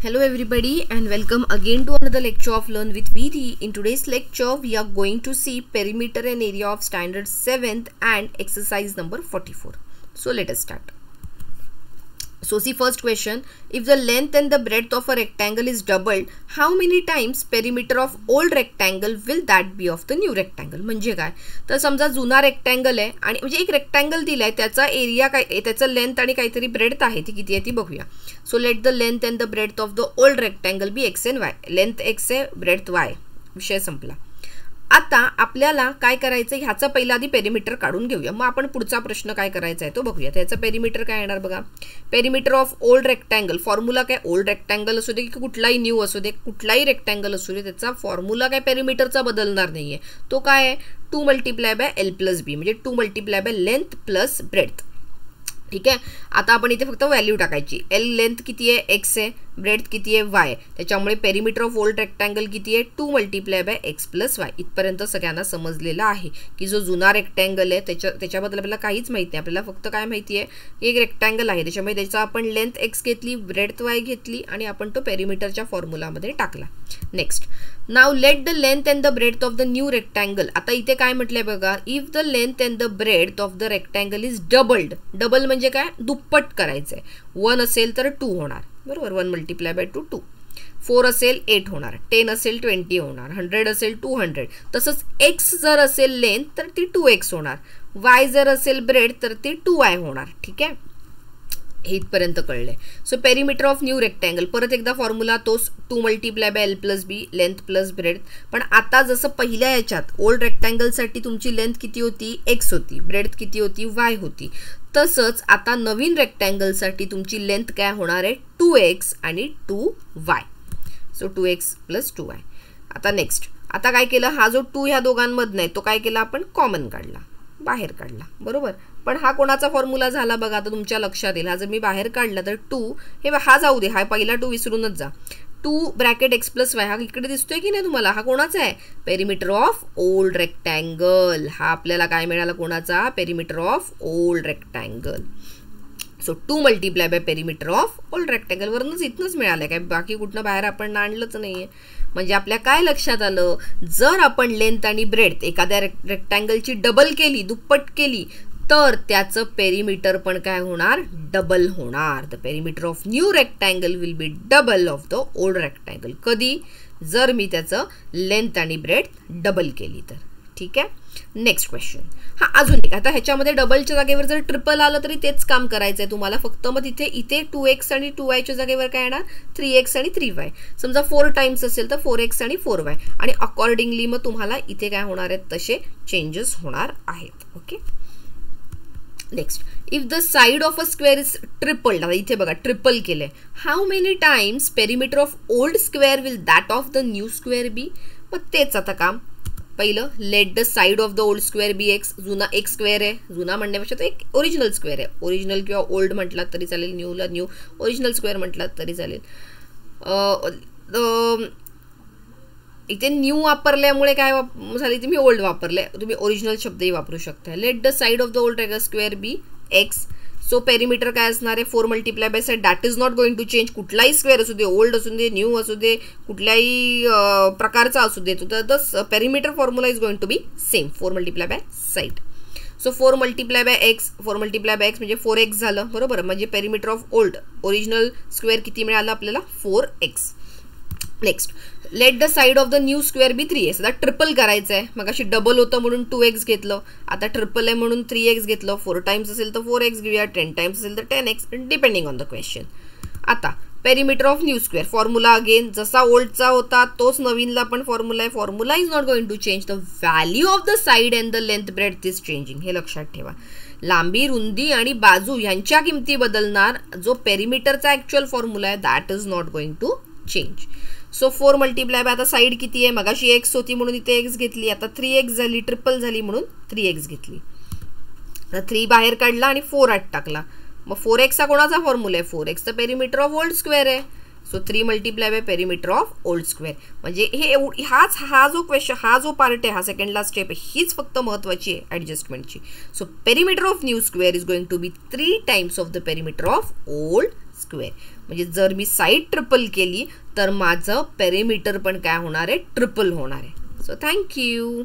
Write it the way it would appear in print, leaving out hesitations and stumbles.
Hello everybody and welcome again to another lecture of Learn with VD. In today's lecture we are going to see perimeter and area of standard 7th and exercise number 44. So let us start. So see first question, if the length and the breadth of a rectangle is doubled, how many times perimeter of old rectangle will that be of the new rectangle? म्हणजे काय तर समजा जुना rectangle आहे आणि म्हणजे एक rectangle दिलाय त्याचा एरिया काय त्याचा लेंथ आणि काहीतरी ब्रेडथ आहे ती किती आहे ती बघूया. So let the length and the breadth of the old rectangle be x and y. Length x आहे ब्रेडथ y. विषय संपला. आता आपल्याला काय करायचं ह्याचा पहिला आधी पेरिमीटर काढून घेऊया. मग आपण पुढचा प्रश्न काय करायचा आहे तो बघूया. त्याचा पेरिमीटर काय येणार बघा. Perimeter of old rectangle formula काय ओल्ड रेक्टँगल असू दे की कुठलाही न्यू असू दे कुठलाही रेक्टँगल असू दे त्याचा फॉर्म्युला काय पेरिमीटरचा बदलणार नाहीये. तो काय आहे 2 × L + B म्हणजे 2 × लेंथ प्लस ब्रेडथ. ठीक आहे. आता आपण इथे फक्त व्हॅल्यू टाकायची. L लेंथ किती आहे x आहे ब्रेडथ किती आहे y. त्याच्यामुळे पेरिमीटर ऑफ ओल्ड रेक्टँगल किती आहे 2 × x + y. इथपर्यंत सगळ्यांना समजलेलं आहे की जो जुना रेक्टँगल आहे त्याच्याबद्दल आपल्याला काहीच माहिती नाही. आपल्याला फक्त काय माहिती आहे एक रेक्टँगल आहे त्याच्यामुळे त्याचा आपण लेंथ x घेतली ब्रेडथ y घेतली आणि आपण तो पेरिमीटरच्या फॉर्म्युलामध्ये टाकला. Next now let the length and the breadth of the new rectangle. आता इथे काय म्हटलंय बघा if the length and the breadth of the rectangle is doubled. Double म्हणजे काय दुप्पट करायचंय. 1 असेल तर 2 होणार बरोबर. 1 × 2 2. 4 असेल 8 होणार. 10 असेल 20 होणार. 100 असेल 200. तसंच x जर असेल लेंथ तर ती 2x होणार. y जर असेल ब्रेड तर ती 2y होणार. ठीक आहे हे इथपर्यंत कळले. So perimeter of new rectangle परत एकदा फॉर्म्युला तोच 2 × L + B length plus bread. पण आता जसं पहिल्या याच्यात ओल्ड रेक्टँगलसाठी तुमची लेंथ किती होती x होती ब्रेडथ किती होती y होती. तसंच आता नवीन रेक्टँगलसाठी तुमची लेंथ काय होणार आहे 2x आणि 2y. So 2x + 2y. आता नेक्स्ट आता काय केलं हा जो 2 ह्या दोघांमधनं आहे तो काय केला आपण कॉमन काढला बाहेर काढला बरोबर. पण हा कोणाचा फॉर्म्युला झाला बघा आता तुमच्या लक्षात येईल. हा जर मी बाहेर काढला तर 2 हे हा जाऊ दे हा पहिला 2 विसरूनच जा. 2 × x + y हा इकडे दिसतोय की नाही तुम्हाला हा कोणाचा आहे पेरिमीटर ऑफ ओल्ड रेक्टँगल. हा आपल्याला काय मिळाला कोणाचा perimeter of old rectangle. So 2 × perimeter of old rectangle वरूनच इथनच मिळालं काय बाकी कुठनं बाहेर आपण आणलंच नाहीये. म्हणजे आपल्या काय लक्षात आलं जर आपण लेंथ आणि ब्रेडथ एखाद्या रेक्टँगलची डबल केली दुप्पट केली तर त्याचं पेरिमीटर पण काय होणार डबल होणार. The perimeter of new rectangle will be double of the old rectangle. कधी जर मी त्याचं लेंथ आणि ब्रेडथ डबल केली तर. ठीक आहे. नेक्स्ट क्वेश्चन हा अजून एक. आता ह्याच्यामध्ये डबलच्या जागेवर जर ट्रिपल आलं तरी तेच काम करायचंय तुम्हाला फक्त मग इथे 2x आणि 2y च्या जागेवर काय येणार 3x आणि 3y. समजा 4 टाइम्स असेल तर 4x आणि 4y आणि अकॉर्डिंगली मग तुम्हाला इथे काय होणार आहेत तसे चेंजेस होणार आहेत. Okay. Next if the side of a square is tripled. आता इथे बघा ट्रिपल केलंय. How many times perimeter of old square will that of the new square be. मग तेच आता काम पहिलं let the side of the old square be x. जुना एक स्क्वेअर आहे जुना म्हणण्यापेक्षा तो एक ओरिजिनल स्क्वेअर आहे. ओरिजिनल किंवा ओल्ड म्हटलात तरी चालेल न्यूला न्यू ओरिजिनल स्क्वेअर म्हटलात तरी चालेल. इथे न्यू वापरल्यामुळे काय झाली तुम्ही ओल्ड वापरले तुम्ही ओरिजिनल शब्दही वापरू शकता. Let the side of the old square be x. So perimeter काय असणार आहे 4 × side that is not going to change. कुठलाही स्क्वेअर असू दे ओल्ड असू दे न्यू असू दे कुठल्याही प्रकारचा असू दे तर the perimeter formula is going to be same 4 × side. So 4 × x 4 × x म्हणजे 4x झालं बरोबर. म्हणजे perimeter of old original square किती मिळालं आपल्याला 4x. Next let the side of the new square be 3x. आता ट्रिपल करायचं आहे मग अशी डबल होतं म्हणून 2x घेतलं. आता ट्रिपल आहे म्हणून 3x घेतलं. 4 टाइम्स असेल तर 4x घेऊया 10 टाइम्स असेल तर 10x depending on the question. आता perimeter of new square formula again जसा ओल्डचा होता तोच नवीनला पण फॉर्म्युला आहे. Formula is not going to change. The value of the side and the length breadth is changing. हे लक्षात ठेवा. लांबी रुंदी आणि बाजू यांच्या किमती बदलणार. जो पेरिमीटरचा ऍक्च्युअल फॉर्म्युला आहे that is not going to change. So 4 × आता साइड किती आहे मगाशी x होती म्हणून इथे x घेतली. आता 3x झाली ट्रिपल झाली म्हणून 3x घेतली. आता 3 बाहेर काढला आणि 4 आत टाकला. मग 4x हा कोणाचा फॉर्म्युला आहे 4x तर पेरिमीटर ऑफ ओल्ड स्क्वेअर आहे. So 3 × perimeter of old square. म्हणजे हे हा जो क्वेश्चन हा जो पार्ट आहे हा सेकंडला स्टेप आहे हीच फक्त महत्वाची आहे ऍडजस्टमेंटची. So perimeter of new square is going to be 3 times of the perimeter of old square. म्हणजे जर मी साईड ट्रिपल केली तर माझं पेरिमीटर पण काय होणार आहे, ट्रिपल होणार आहे. So thank you.